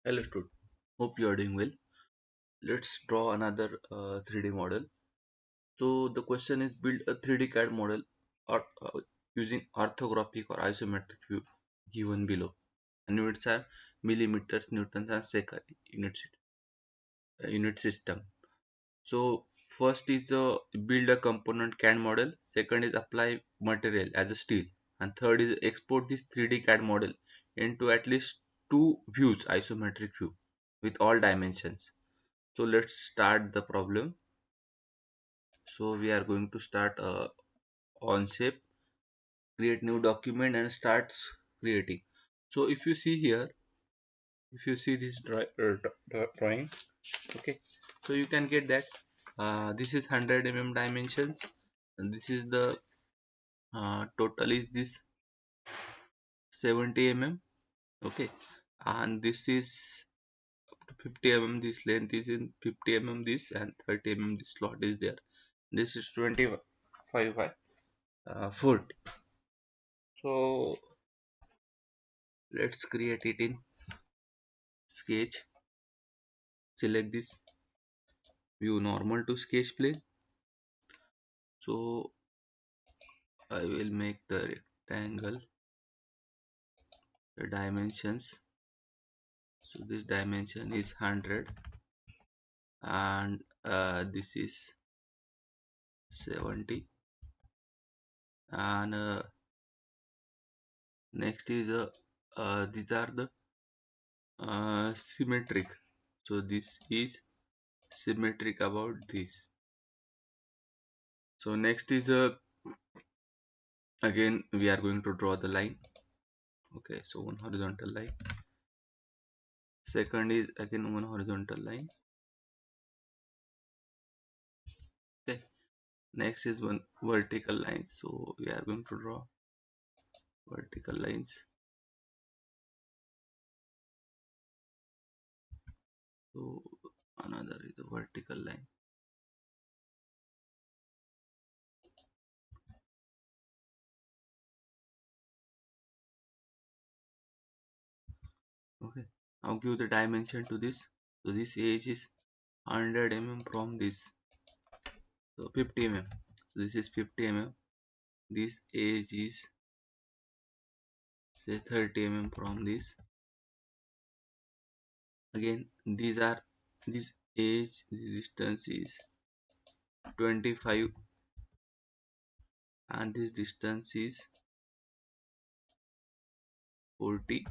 Hello student, hope you are doing well. Let's draw another 3D model. So the question is build a 3D CAD model or using orthographic or isometric view given below. And units are millimeters, newtons and second unit system. So first is build a component CAD model, second is apply material as a steel, and third is export this 3D CAD model into at least two views isometric view with all dimensions. So let's start the problem. So we are going to start Onshape, create new document and start creating. So if you see here, if you see this drawing, okay, so you can get that this is 100 dimensions, and this is the total is this 70 okay, and this is up to 50 this length is in 50 this, and 30 this slot is there. This is 25 foot. So let's create it in sketch. Select this view normal to sketch plane. So I will make the rectangle, the dimensions. So this dimension is 100, and this is 70, and next is these are the symmetric. So this is symmetric about this. So next is again we are going to draw the line. Okay, so one horizontal line. Second is again one horizontal line. Okay, next is one vertical line. So we are going to draw vertical lines. So another is a vertical line. Okay, now give the dimension to this. So this edge is 100 from this. So 50 So this is 50 This edge is say 30 from this. Again, these are this edge, this distance is 25, and this distance is 40.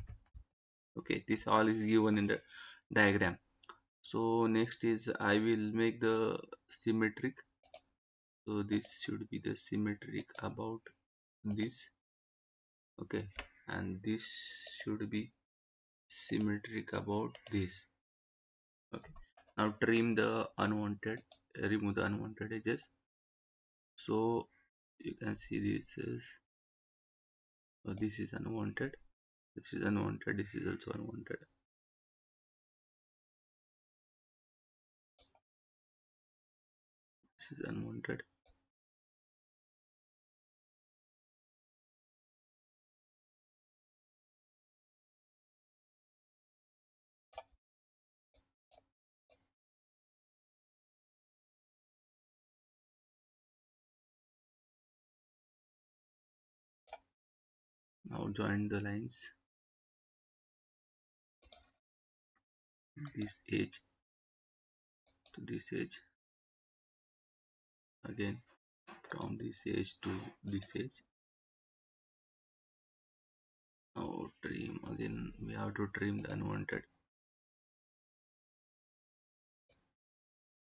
Okay, this all is given in the diagram. So next is I will make the symmetric. So this should be the symmetric about this. Okay, and this should be symmetric about this. Okay, now trim the unwanted, remove the unwanted edges. So you can see this is, so this is unwanted, this is unwanted, this is also unwanted. This is unwanted. Now join the lines, this edge to this edge, again from this edge to this edge. Now trim, again we have to trim the unwanted.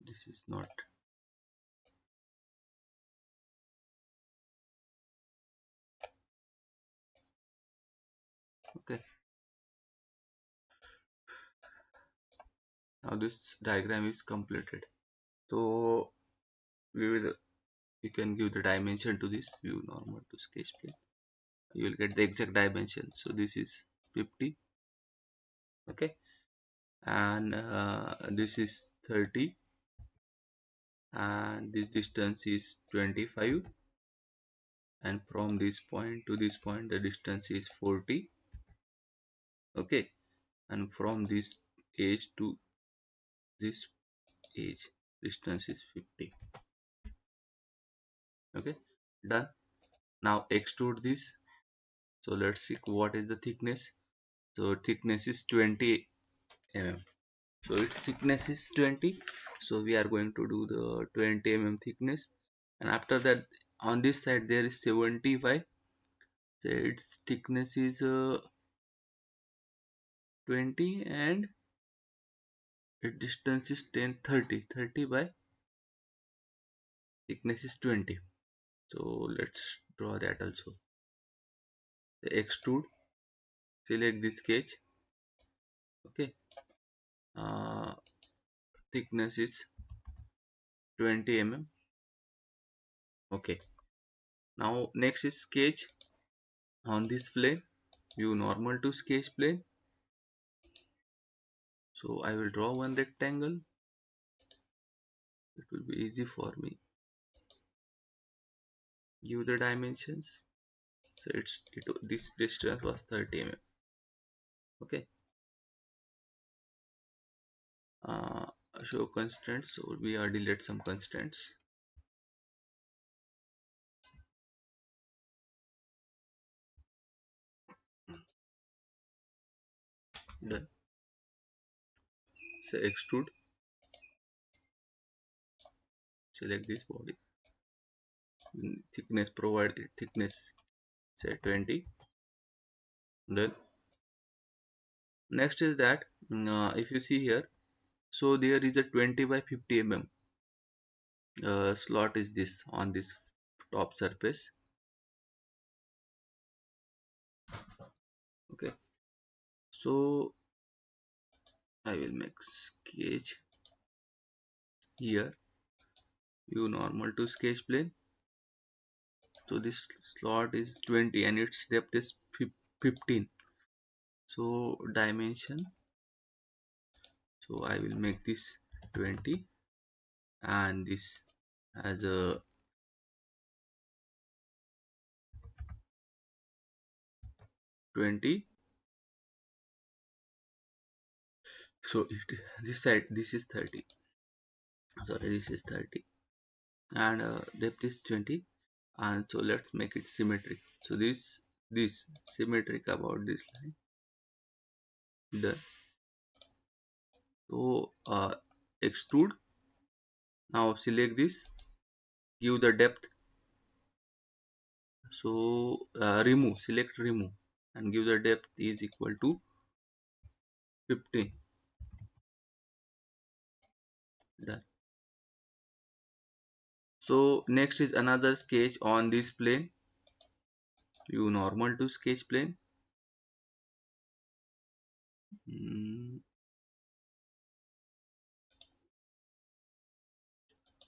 This is not, okay. Now this diagram is completed. So we will, you can give the dimension to this view normal to sketch plane. You will get the exact dimension. So this is 50, okay, and this is 30, and this distance is 25, and from this point to this point the distance is 40, okay, and from this edge to this edge. Distance is 50. Okay, done. Now extrude this. So let's see what is the thickness. So thickness is 20 mm. So its thickness is 20. So we are going to do the 20 mm thickness, and after that on this side there is 75. So its thickness is 20, and its distance is 10 30 30 by thickness is 20. So let's draw that also. The extrude, select this sketch. Okay, uh, thickness is 20 mm. Okay, now next is sketch on this plane. View normal to sketch plane. So I will draw one rectangle. It will be easy for me. Give the dimensions. So this distance was 30 mm. Okay, uh, show constraints. So we are delete some constraints. Done. So extrude, select this body. Thickness, provide thickness, say 20. Done. Next is that if you see here, so there is a 20 by 50 mm slot is this on this top surface. Okay, so I will make sketch here. View normal to sketch plane. So this slot is 20 and its depth is 15. So dimension, so I will make this 20 and this as a 20. So this side, this is 30, sorry, this is 30, and depth is 20. And so let's make it symmetric. So this symmetric about this line. Done. So extrude. Now select this, give the depth. So remove, select remove, and give the depth is equal to 15. Done. So next is another sketch on this plane. View normal to sketch plane.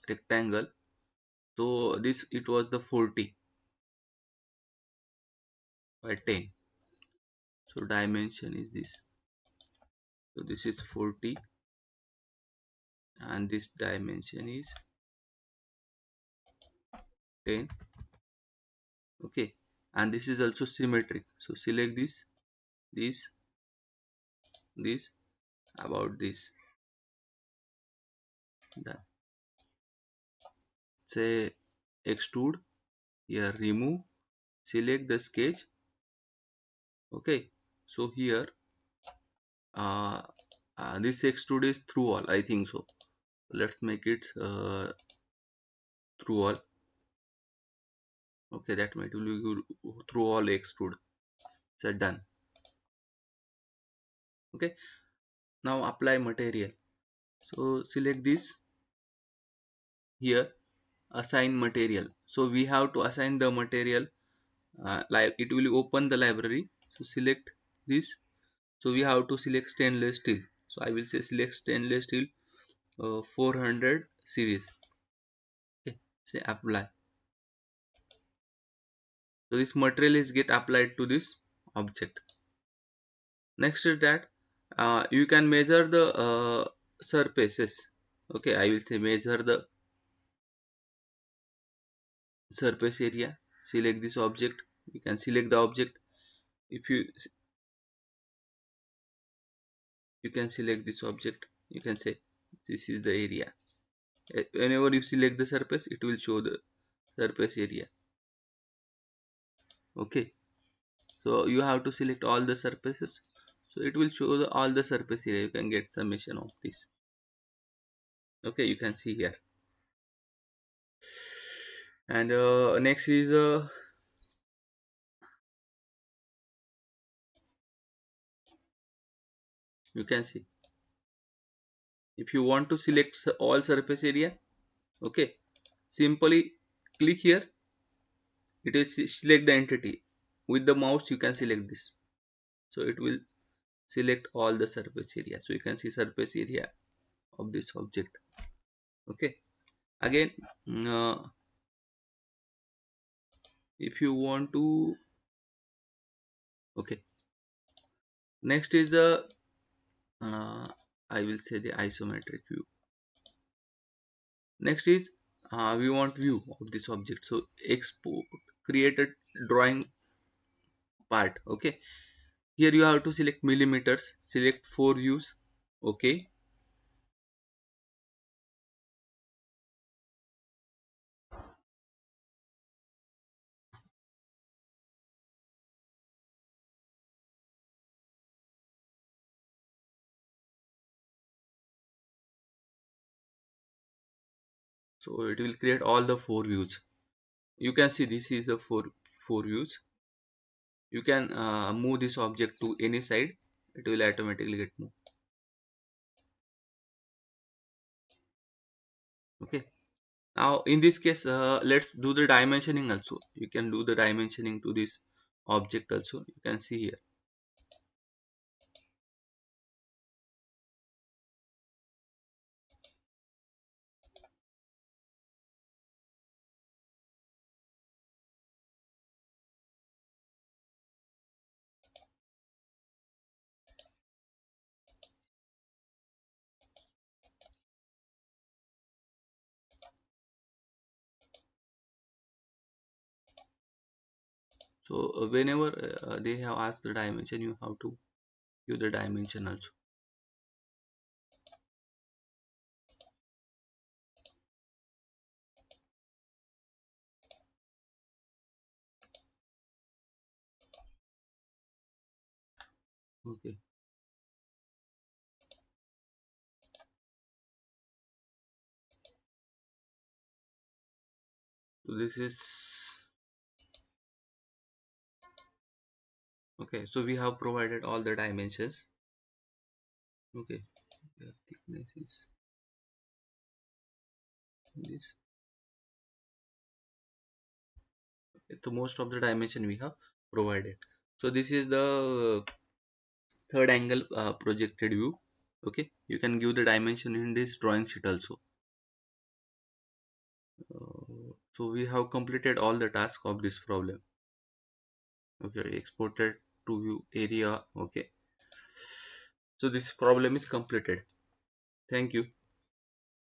Rectangle. So this, it was the 40 by 10. So dimension is this. So this is 40 and this dimension is 10. Okay, and this is also symmetric. So select this, this about this. Done. Say extrude, here remove, select the sketch. Okay, so here this extrude is through all, I think so. Let's make it through all. Okay, that might will be good. Through all extrude. So done. Okay, now apply material. So select this, here assign material. So we have to assign the material, like it will open the library. So select this. So we have to select stainless steel. So I will say select stainless steel 400 series. Okay, say apply. So this material is get applied to this object. Next is that you can measure the surfaces. Okay, I will say measure the surface area. Select this object. You can select the object. If you You can select this object. You can say this is the area. Whenever you select the surface, it will show the surface area. Okay, so you have to select all the surfaces, so it will show all the surface area. You can get summation of this. Okay, you can see here. And next is you can see, if you want to select all surface area, okay, simply click here. It will select the entity. With the mouse you can select this, so it will select all the surface area. So you can see surface area of this object. Okay, again, if you want to, okay, next is the uh, I will say the isometric view. Next is we want view of this object, so export, create a drawing part. Okay, here you have to select millimeters, select 4 views. Okay, so it will create all the 4 views. You can see this is the four views. You can move this object to any side, it will automatically get moved. Okay, now in this case, let's do the dimensioning also. You can do the dimensioning to this object also. You can see here. So whenever they have asked the dimension, you have to give the dimension also. Okay, so this is, okay, so we have provided all the dimensions. Okay, the thickness is this. Okay, so most of the dimension we have provided. So this is the third angle projected view. Okay, you can give the dimension in this drawing sheet also. So we have completed all the tasks of this problem. Okay, exported to view area. Okay, so this problem is completed. Thank you.